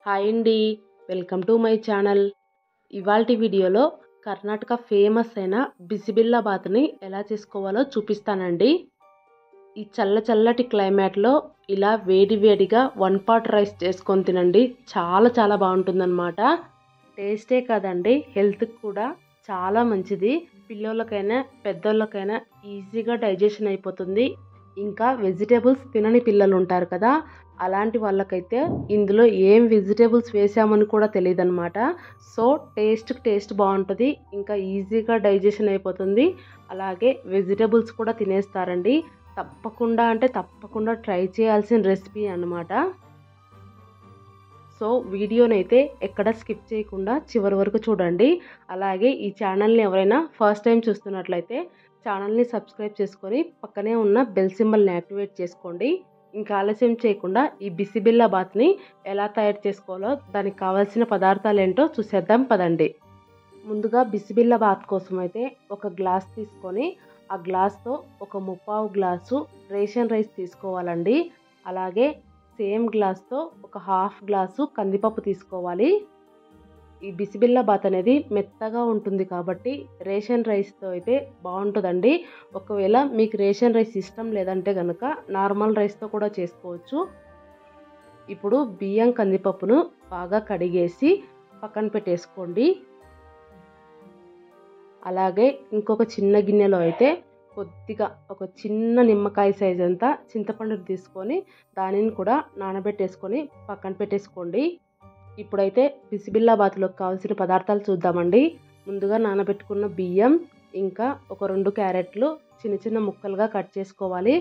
Hi అండి, welcome to my channel. ఇవాల్టి వీడియోలో కర్ణాటక ఫేమస్ అయిన బిసిబిల్లాబాత్ని ఎలా చేసుకోవాలో చూపిస్తానండి. ఈ చల్లటి క్లైమేట్లో ఇలా వేడిగా 1 పాట్ రైస్ చేసుకొని తినండి. చాలా బాగుంటుందన్నమాట. టేస్టే కాదండి, హెల్త్కి కూడా చాలా మంచిది. పిల్లలకైనా పెద్దోళ్ళకైనా ఈజీగా డైజెషన్ అయిపోతుంది. ఇంకా వెజిటేబుల్స్ తినని పిల్లలు ఉంటారు కదా, అలాంటి వాళ్ళకైతే ఇందులో ఏం వెజిటేబుల్స్ వేసామని కూడా తెలియదు అనమాట. సో టేస్ట్ బాగుంటుంది, ఇంకా ఈజీగా డైజెషన్ అయిపోతుంది. అలాగే వెజిటేబుల్స్ కూడా తినేస్తారండి. తప్పకుండా ట్రై చేయాల్సిన రెసిపీ అన్నమాట. సో వీడియోనైతే ఎక్కడ స్కిప్ చేయకుండా చివరి వరకు చూడండి. అలాగే ఈ ఛానల్ని ఎవరైనా ఫస్ట్ టైం చూస్తున్నట్లయితే ఛానల్ని సబ్స్క్రైబ్ చేసుకొని పక్కనే ఉన్న బెల్ సింబల్ని యాక్టివేట్ చేసుకోండి. ఇంకా ఆలస్యం చేయకుండా ఈ బిసిబిల్లాబాత్ని ఎలా తయారు చేసుకోవాలో దానికి కావాల్సిన పదార్థాలు ఏంటో చూసేద్దాం పదండి. ముందుగా బిసిబిల్లాబాత్ కోసం అయితే ఒక గ్లాస్ తీసుకొని ఆ గ్లాస్తో ఒక 1/4 గ్లాసు రేషన్ రైస్ తీసుకోవాలండి. అలాగే సేమ్ గ్లాస్తో ఒక 1/2 గ్లాసు కందిపప్పు తీసుకోవాలి. ఈ బిసిబిల్లాబాత్ అనేది మెత్తగా ఉంటుంది కాబట్టి రేషన్ రైస్తో అయితే బాగుంటుందండి. ఒకవేళ మీకు రేషన్ రైస్ ఇష్టం లేదంటే కనుక నార్మల్ రైస్తో కూడా చేసుకోవచ్చు. ఇప్పుడు బియ్యం కందిపప్పును బాగా కడిగేసి పక్కన పెట్టేసుకోండి. అలాగే ఇంకొక చిన్న గిన్నెలో అయితే కొద్దిగా ఒక చిన్న నిమ్మకాయ సైజ్ అంతా చింతపండు తీసుకొని దానిని కూడా నానబెట్టేసుకొని పక్కన పెట్టేసుకోండి. ఇప్పుడైతే బిసిబిల్లాబాత్లోకి కావాల్సిన పదార్థాలు చూద్దామండి. ముందుగా నానబెట్టుకున్న బియ్యం, ఇంకా ఒక 2 క్యారెట్లు చిన్న ముక్కలుగా కట్ చేసుకోవాలి.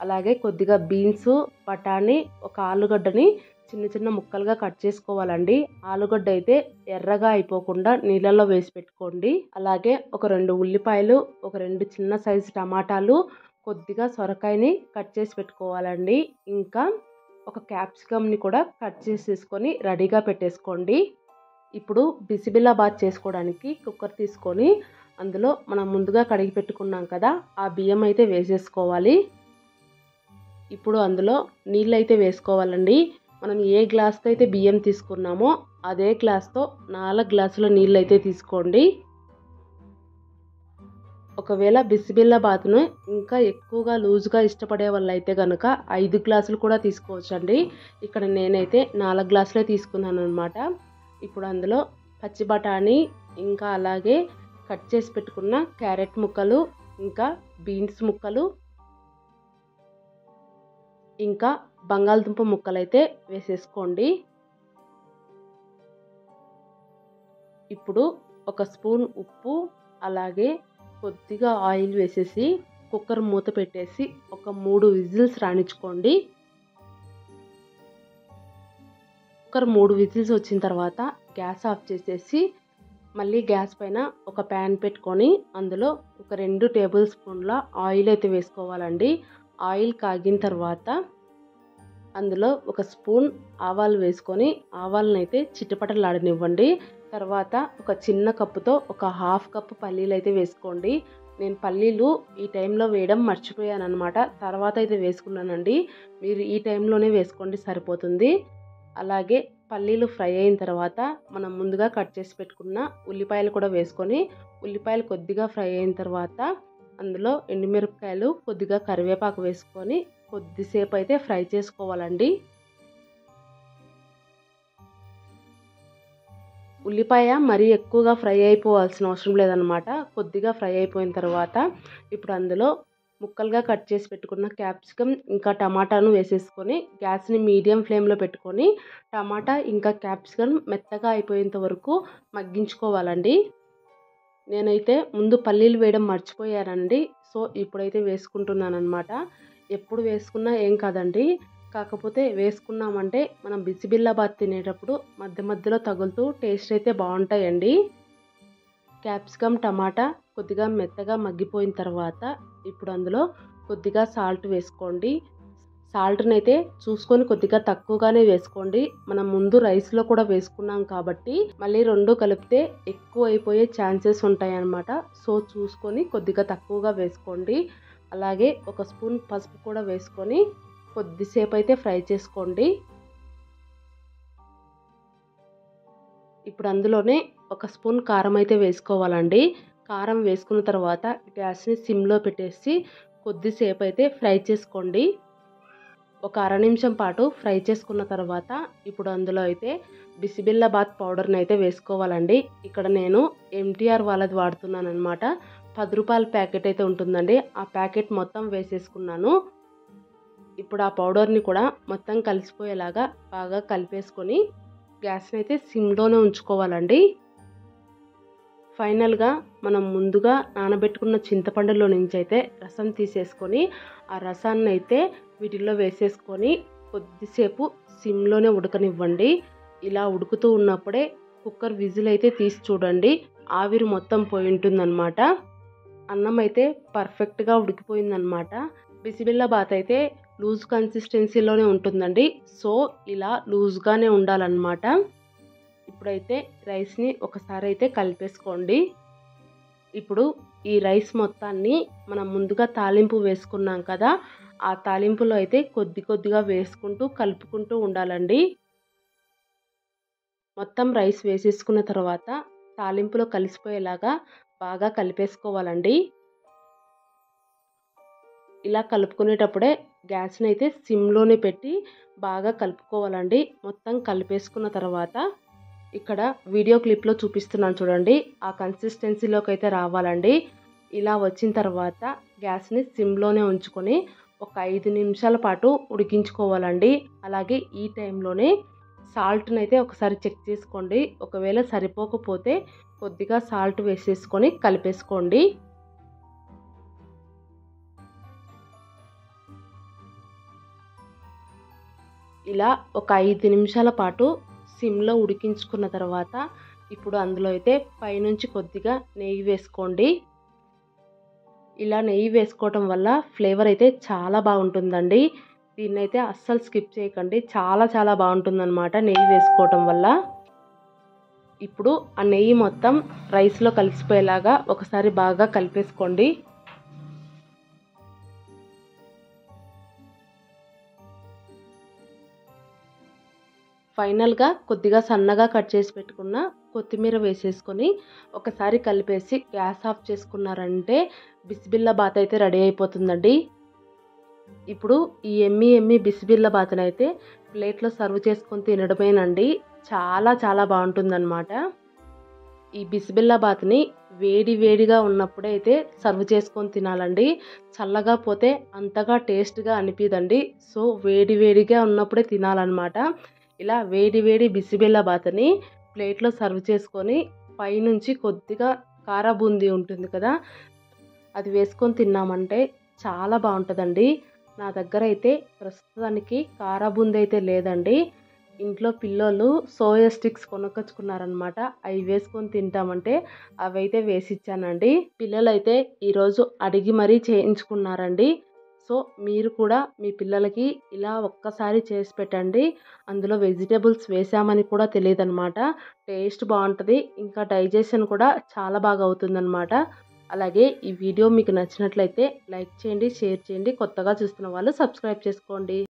అలాగే కొద్దిగా బీన్స్, బఠానీ, ఒక ఆలుగడ్డని చిన్న ముక్కలుగా కట్ చేసుకోవాలండి. ఆలుగడ్డ అయితే ఎర్రగా అయిపోకుండా నీళ్ళల్లో వేసి పెట్టుకోండి. అలాగే ఒక 2 ఉల్లిపాయలు, ఒక 2 చిన్న సైజు టమాటాలు, కొద్దిగా సొరకాయని కట్ చేసి పెట్టుకోవాలండి. ఇంకా ఒక క్యాప్సికమ్ని కూడా కట్ చేసేసుకొని రెడీగా పెట్టేసుకోండి. ఇప్పుడు బిసిబిల్లాబాత్ చేసుకోవడానికి కుక్కర్ తీసుకొని అందులో మనం ముందుగా కడిగి పెట్టుకున్నాం కదా, ఆ బియ్యం అయితే వేసేసుకోవాలి. ఇప్పుడు అందులో నీళ్ళు అయితే వేసుకోవాలండి. మనం ఏ గ్లాస్తో అయితే బియ్యం తీసుకున్నామో అదే గ్లాస్తో 4 గ్లాసుల నీళ్ళు అయితే తీసుకోండి. ఒకవేళ బిసిబిల్లాబాత్ను ఇంకా ఎక్కువగా లూజ్గా ఇష్టపడే వాళ్ళు అయితే కనుక 5 గ్లాసులు కూడా తీసుకోవచ్చండి. ఇక్కడ నేనైతే 4 గ్లాసులే తీసుకున్నాను అనమాట. ఇప్పుడు అందులో పచ్చి బఠానీ, ఇంకా అలాగే కట్ చేసి పెట్టుకున్న క్యారెట్ ముక్కలు, ఇంకా బీన్స్ ముక్కలు, ఇంకా బంగాళదుంప ముక్కలు అయితే వేసేసుకోండి. ఇప్పుడు ఒక స్పూన్ ఉప్పు, అలాగే కొద్దిగా ఆయిల్ వేసేసి కుక్కర్ మూత పెట్టేసి ఒక 3 విజిల్స్ రాణించుకోండి. కుక్కర్ 3 విజిల్స్ వచ్చిన తర్వాత గ్యాస్ ఆఫ్ చేసేసి మళ్ళీ గ్యాస్ పైన ఒక ప్యాన్ పెట్టుకొని అందులో ఒక 2 టేబుల్ స్పూన్ల ఆయిల్ అయితే వేసుకోవాలండి. ఆయిల్ కాగిన తర్వాత అందులో ఒక స్పూన్ ఆవాలు వేసుకొని ఆవాలను అయితే చిటపటలాడనివ్వండి. తర్వాత ఒక చిన్న కప్పుతో ఒక 1/2 కప్పు పల్లీలు అయితే వేసుకోండి. నేను పల్లీలు ఈ టైంలో వేయడం మర్చిపోయాను అనమాట, తర్వాత అయితే వేసుకున్నానండి. మీరు ఈ టైంలోనే వేసుకోండి, సరిపోతుంది. అలాగే పల్లీలు ఫ్రై అయిన తర్వాత మనం ముందుగా కట్ చేసి పెట్టుకున్న ఉల్లిపాయలు కూడా వేసుకొని ఉల్లిపాయలు కొద్దిగా ఫ్రై అయిన తర్వాత అందులో ఎండుమిరపకాయలు, కొద్దిగా కరివేపాకు వేసుకొని కొద్దిసేపు అయితే ఫ్రై చేసుకోవాలండి. ఉల్లిపాయ మరీ ఎక్కువగా ఫ్రై అయిపోవాల్సిన అవసరం లేదనమాట. కొద్దిగా ఫ్రై అయిపోయిన తర్వాత ఇప్పుడు అందులో ముక్కలుగా కట్ చేసి పెట్టుకున్న క్యాప్సికమ్, ఇంకా టమాటాను వేసేసుకొని గ్యాస్ని మీడియం ఫ్లేమ్లో పెట్టుకొని టమాటా ఇంకా క్యాప్సికమ్ మెత్తగా అయిపోయేంత వరకు మగ్గించుకోవాలండి. నేనైతే ముందు పల్లీలు వేయడం మర్చిపోయానండి. సో ఇప్పుడైతే వేసుకుంటున్నాను అనమాట. ఎప్పుడు వేసుకున్నా ఏం కాదండి, కాకపోతే వేసుకున్నామంటే మనం బిసిబిల్లాబాత్ తినేటప్పుడు మధ్యలో తగులుతూ టేస్ట్ అయితే బాగుంటాయండి. క్యాప్సికమ్, టమాటా కొద్దిగా మెత్తగా మగ్గిపోయిన తర్వాత ఇప్పుడు అందులో కొద్దిగా సాల్ట్ వేసుకోండి. సాల్ట్ని అయితే చూసుకొని కొద్దిగా తక్కువగానే వేసుకోండి. మనం ముందు రైస్లో కూడా వేసుకున్నాం కాబట్టి మళ్ళీ 2 కలిపితే ఎక్కువ అయిపోయే ఛాన్సెస్ ఉంటాయి అన్నమాట. సో చూసుకొని కొద్దిగా తక్కువగా వేసుకోండి. అలాగే ఒక స్పూన్ పసుపు కూడా వేసుకొని కొద్దిసేపు అయితే ఫ్రై చేసుకోండి. ఇప్పుడు అందులోనే ఒక స్పూన్ కారం అయితే వేసుకోవాలండి. కారం వేసుకున్న తర్వాత గ్యాస్ని సిమ్లో పెట్టేసి కొద్దిసేపు అయితే ఫ్రై చేసుకోండి. ఒక అర నిమిషం పాటు ఫ్రై చేసుకున్న తర్వాత ఇప్పుడు అందులో అయితే బిసిబిల్లాబాత్ పౌడర్ని అయితే వేసుకోవాలండి. ఇక్కడ నేను ఎంటీఆర్ వాళ్ళది వాడుతున్నాను అనమాట. 10 రూపాయల ప్యాకెట్ అయితే ఉంటుందండి. ఆ ప్యాకెట్ మొత్తం వేసేసుకున్నాను. ఇప్పుడు ఆ పౌడర్ని కూడా మొత్తం కలిసిపోయేలాగా బాగా కలిపేసుకొని గ్యాస్ని అయితే సిమ్లోనే ఉంచుకోవాలండి. ఫైనల్గా మనం ముందుగా నానబెట్టుకున్న చింతపండులో నుంచి అయితే రసం తీసేసుకొని ఆ రసాన్ని అయితే వీటిల్లో వేసేసుకొని కొద్దిసేపు సిమ్లోనే ఉడకనివ్వండి. ఇలా ఉడుకుతూ ఉన్నప్పుడే కుక్కర్ విజిల్ అయితే తీసి చూడండి. ఆవిరి మొత్తం పోయి ఉంటుందన్నమాట. అన్నం అయితే పర్ఫెక్ట్గా ఉడికిపోయిందనమాట. బిసిబిల్లాబాత్ అయితే లూజ్ కన్సిస్టెన్సీలోనే ఉంటుందండి. సో ఇలా లూజ్గానే ఉండాలన్నమాట. ఇప్పుడైతే రైస్ని ఒకసారి అయితే కలిపేసుకోండి. ఇప్పుడు ఈ రైస్ మొత్తాన్ని మనం ముందుగా తాలింపు వేసుకున్నాం కదా, ఆ తాలింపులో అయితే కొద్దిగా వేసుకుంటూ కలుపుకుంటూ ఉండాలండి. మొత్తం రైస్ వేసేసుకున్న తర్వాత తాలింపులో కలిసిపోయేలాగా బాగా కలిపేసుకోవాలండి. ఇలా కలుపుకునేటప్పుడే గ్యాస్ని అయితే సిమ్లోనే పెట్టి బాగా కలుపుకోవాలండి. మొత్తం కలిపేసుకున్న తర్వాత ఇక్కడ వీడియో క్లిప్లో చూపిస్తున్నాను చూడండి, ఆ కన్సిస్టెన్సీలోకి అయితే రావాలండి. ఇలా వచ్చిన తర్వాత గ్యాస్ని సిమ్లోనే ఉంచుకొని ఒక 5 నిమిషాల పాటు ఉడికించుకోవాలండి. అలాగే ఈ టైంలోనే సాల్ట్ని అయితే ఒకసారి చెక్ చేసుకోండి. ఒకవేళ సరిపోకపోతే కొద్దిగా సాల్ట్ వేసేసుకొని కలిపేసుకోండి. ఇలా ఒక 5 నిమిషాల పాటు సిమ్లో ఉడికించుకున్న తర్వాత ఇప్పుడు అందులో అయితే పైనుంచి కొద్దిగా నెయ్యి వేసుకోండి. ఇలా నెయ్యి వేసుకోవటం వల్ల ఫ్లేవర్ అయితే చాలా బాగుంటుందండి. దీన్నైతే అస్సలు స్కిప్ చేయకండి. చాలా బాగుంటుందన్నమాట నెయ్యి వేసుకోవటం వల్ల. ఇప్పుడు ఆ నెయ్యి మొత్తం రైస్లో కలిసిపోయేలాగా ఒకసారి బాగా కలిపేసుకోండి. ఫైనల్గా కొద్దిగా సన్నగా కట్ చేసి పెట్టుకున్న కొత్తిమీర వేసేసుకొని ఒకసారి కలిపేసి గ్యాస్ ఆఫ్ చేసుకున్నారంటే బిసిబిల్లాబాత్ అయితే రెడీ అయిపోతుందండి. ఇప్పుడు ఈ ఎమ్మి బిసిబిల్లాబాత్ని అయితే ప్లేట్లో సర్వ్ చేసుకొని తినడమేనండి. చాలా బాగుంటుందన్నమాట. ఈ బిసిబిల్లాబాత్ని వేడిగా ఉన్నప్పుడే అయితే సర్వ్ చేసుకొని తినాలండి. చల్లగా పోతే అంతగా టేస్ట్గా అనిపిదండి. సో వేడిగా ఉన్నప్పుడే తినాలన్నమాట. ఇలా వేడి బిసిబిల్లాబాత్ని ప్లేట్లో సర్వ్ చేసుకొని పైనుంచి కొద్దిగా కారా బూందీ ఉంటుంది కదా, అది వేసుకొని తిన్నామంటే చాలా బాగుంటుందండి. నా దగ్గర అయితే ప్రస్తుతానికి కారా బూందీ అయితే లేదండి. ఇంట్లో పిల్లలు సోయా స్టిక్స్ కొనుక్కొచ్చుకున్నారనమాట. అవి వేసుకొని తింటామంటే అవి అయితే వేసిచ్చానండి. పిల్లలైతే ఈరోజు అడిగి మరీ చేయించుకున్నారండి. సో మీరు కూడా మీ పిల్లలకి ఇలా ఒక్కసారి చేసి పెట్టండి. అందులో వెజిటేబుల్స్ వేసామని కూడా తెలియదు అనమాట. టేస్ట్ బాగుంటుంది. ఇంకా డైజెషన్ కూడా చాలా బాగా అవుతుందన్నమాట. అలాగే ఈ వీడియో మీకు నచ్చినట్లయితే లైక్ చేయండి, షేర్ చేయండి. కొత్తగా చూస్తున్న వాళ్ళు సబ్స్క్రైబ్ చేసుకోండి.